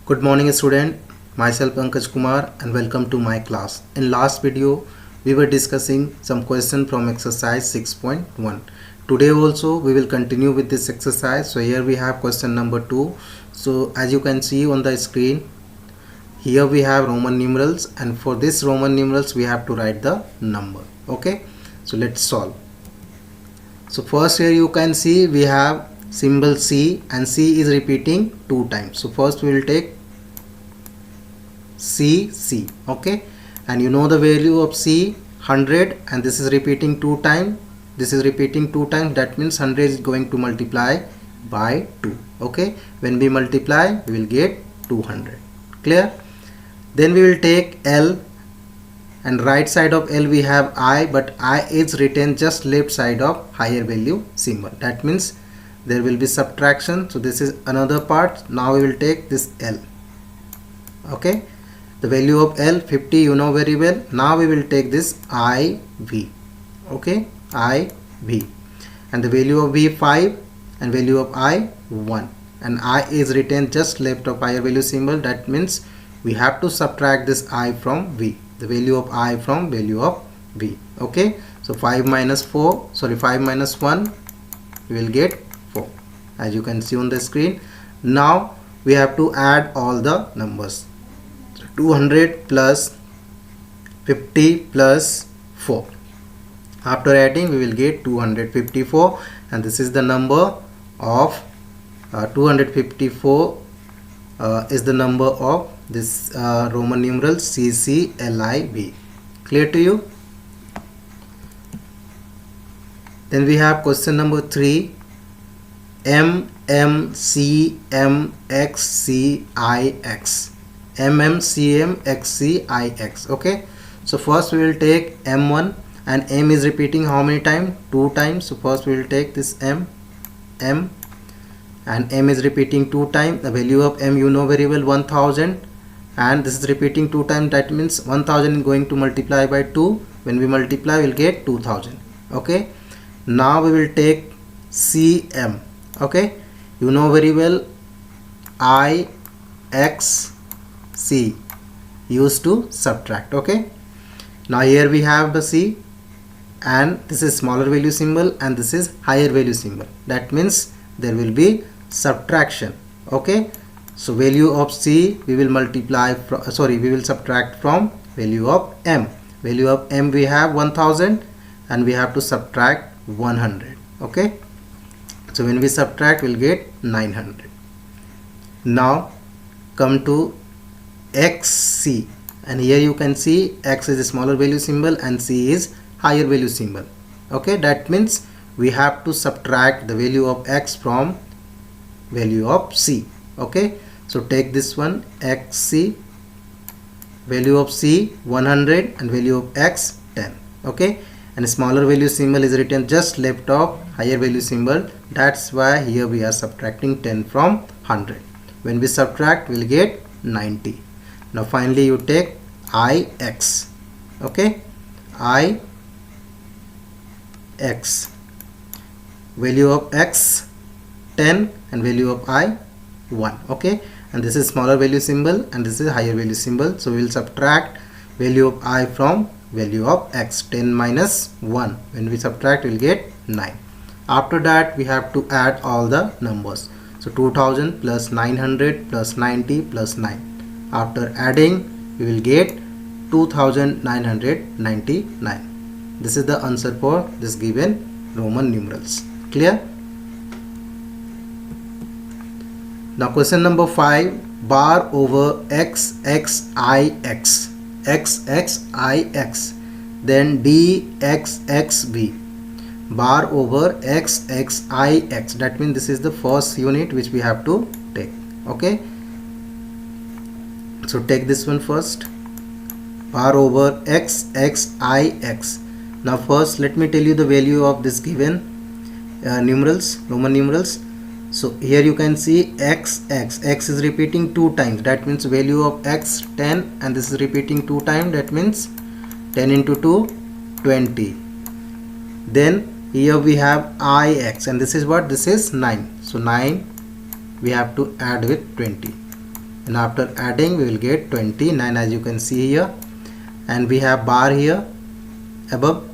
Good morning student, myself Pankaj Kumar and welcome to my class. In last video we were discussing some question from exercise 6.1. Today also we will continue with this exercise. So here we have question number 2. So as you can see on the screen, here we have Roman numerals, and for this Roman numerals we have to write the number. Okay, so let's solve. So first here you can see we have symbol C, and C is repeating 2 times. So first we will take C, okay, and you know the value of C 100, and this is repeating 2 times. This is repeating 2 times, that means 100 is going to multiply by 2. Okay, when we multiply we will get 200. Clear? Then we will take L, and right side of L we have I, but I is written just left side of higher value symbol. That means there will be subtraction. So this is another part. Now we will take this L. Okay, the value of L 50, you know very well. Now we will take this IV. Okay, IV, and the value of V 5, and value of I 1, and I is written just left of higher value symbol. That means we have to subtract this I from V, the value of I from value of V. Okay, so 5 minus 1, we will get 4, as you can see on the screen. Now we have to add all the numbers. So 200 plus 50 plus 4. After adding we will get 254, and this is the number of 254 is the number of this Roman numeral CCLIB. Clear to you? Then we have question number 3, MMCMXCIX. MMCMXCIX. Okay, so first we will take M1, and M is repeating how many times? 2 times. So first we will take this M, and M is repeating 2 times. The value of M you know very well, 1000, and this is repeating 2 times. That means 1000 is going to multiply by 2. When we multiply we will get 2000. Okay, now we will take CM. Okay, you know very well, IXC used to subtract. Okay, now here we have the C, and this is smaller value symbol, and this is higher value symbol. That means there will be subtraction. Okay, so value of C we will multiply from, we will subtract from value of M. Value of M we have 1000, and we have to subtract 100. Okay, so when we subtract we'll get 900. Now come to XC, and here you can see X is a smaller value symbol and C is higher value symbol. Okay, that means we have to subtract the value of X from value of C. Okay, so take this one, XC, value of C 100, and value of X 10. Okay, and a smaller value symbol is written just left of higher value symbol. That's why here we are subtracting 10 from 100. When we subtract we'll get 90. Now finally you take IX. Okay, IX, value of X 10, and value of I 1. Okay, and this is smaller value symbol, and this is higher value symbol. So we will subtract value of I from value of X. 10 minus 1, when we subtract we will get 9. After that we have to add all the numbers. So 2000 plus 900 plus 90 plus 9. After adding we will get 2999. This is the answer for this given Roman numerals. Clear? Now question number 5, bar over XXIX, XXIX, then DXXB, bar over XXIX. That means this is the first unit which we have to take. Okay, so take this one first, bar over XXIX. Now first let me tell you the value of this given numerals, Roman numerals. So here you can see X is repeating 2 times. That means value of X 10, and this is repeating 2 times. That means 10 into 2 20. Then here we have IX, and this is what? This is 9. So 9 we have to add with 20. and after adding we will get 29, as you can see here, and we have bar here above.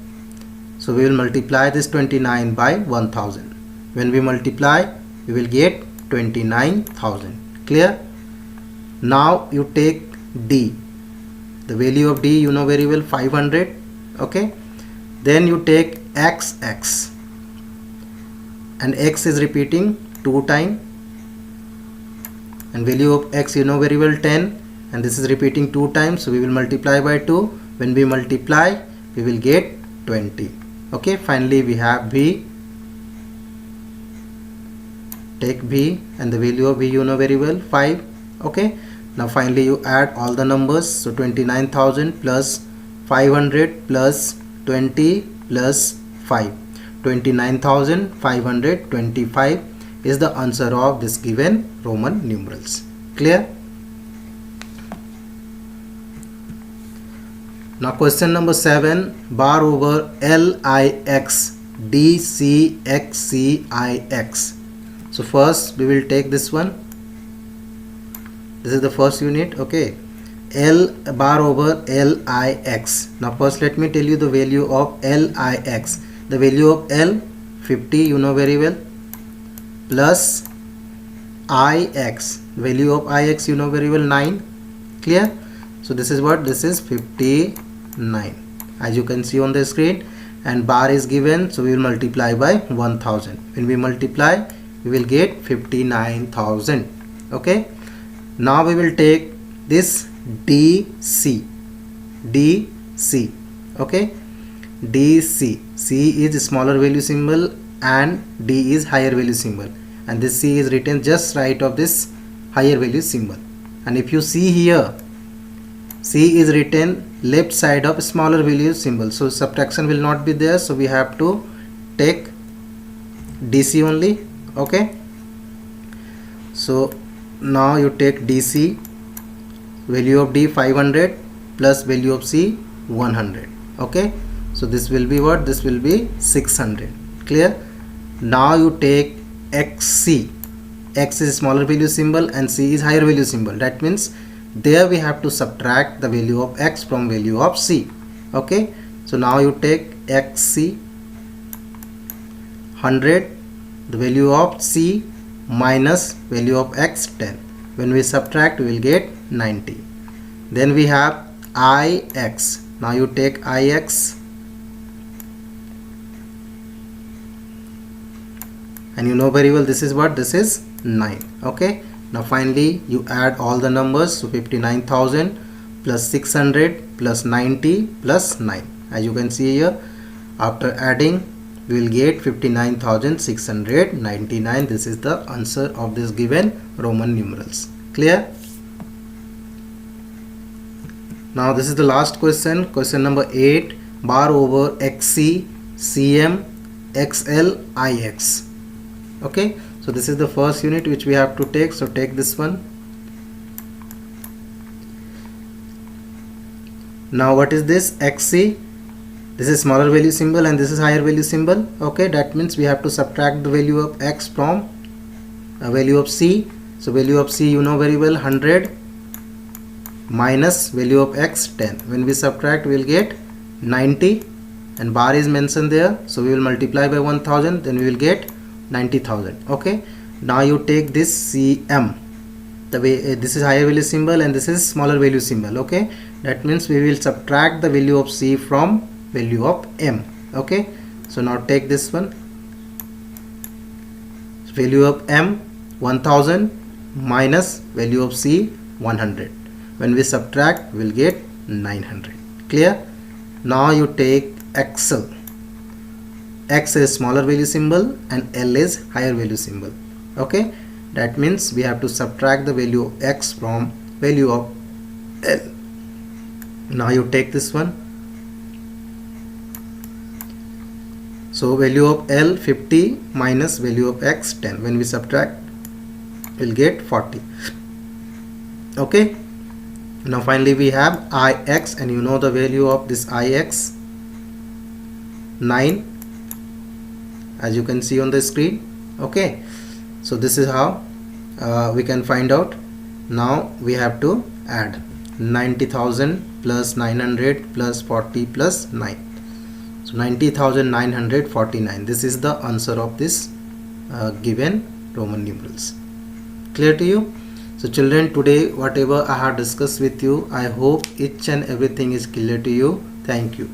So we will multiply this 29 by 1000. When we multiply, we will get 29,000. Clear? Now you take D. The value of D you know very well, 500. Okay. Then you take XX, and X is repeating 2 times, and value of X you know very well, 10, and this is repeating 2 times, so we will multiply by 2. When we multiply, we will get 20. Okay. Finally we have V. Take V, and the value of V you know very well, 5. Okay. Now finally you add all the numbers. So 29,000 plus 500 plus 20 plus 5. 29,525 is the answer of this given Roman numerals. Clear? Now question number 7, bar over LIX DCXCIX. So first we will take this one. This is the first unit. Okay. L bar over LIX. Now first let me tell you the value of LIX. The value of L, 50, you know very well, plus IX. Value of IX you know very well, 9. Clear? So this is what? This is 59, as you can see on the screen, and bar is given, so we will multiply by 1000. When we multiply, we will get 59,000. Okay. Now we will take this DC. Okay. DC. C is smaller value symbol and D is higher value symbol, and this C is written just right of this higher value symbol. And if you see here, C is written left side of smaller value symbol, so subtraction will not be there, so we have to take DC only. Okay. So now you take DC, value of D 500 plus value of C 100. Okay. So this will be what? This will be 600. Clear? Now you take XC. X is smaller value symbol and C is higher value symbol. That means there we have to subtract the value of X from value of C. Okay. So now you take XC 100, the value of C minus value of X 10. When we subtract, we will get 90. Then we have IX. Now you take IX, and you know very well this is what? This is 9. Okay. Now finally you add all the numbers. So 59,000 plus 600 plus 90 plus 9. As you can see here, after adding, we will get 59,699. This is the answer of this given Roman numerals. Clear? Now this is the last question. Question number 8, bar over XC CM XL IX. Okay. So this is the first unit which we have to take. So take this one. Now what is this? XC. This is smaller value symbol and this is higher value symbol. Okay. That means we have to subtract the value of X from a value of C. So value of C you know very well, 100 minus value of X 10. When we subtract, we will get 90, and bar is mentioned there. So we will multiply by 1000, then we will get 90,000. Okay. Now you take this CM, the way this is higher value symbol and this is smaller value symbol. Okay. That means we will subtract the value of C from value of M. Okay. So now take this one, value of M 1000 minus value of C 100. When we subtract, we will get 900. Clear? Now you take XL. X is smaller value symbol and L is higher value symbol. Okay. That means we have to subtract the value of X from value of L. Now you take this one. So value of L 50 minus value of X 10. When we subtract, we'll get 40. Okay. Now finally we have IX, and you know the value of this IX 9, as you can see on the screen. Okay. So this is how we can find out Now we have to add 90,000 plus 900 plus 40 plus 9. So 90,949. This is the answer of this given Roman numerals. Clear to you? So children, today whatever I have discussed with you, I hope each and everything is clear to you. Thank you.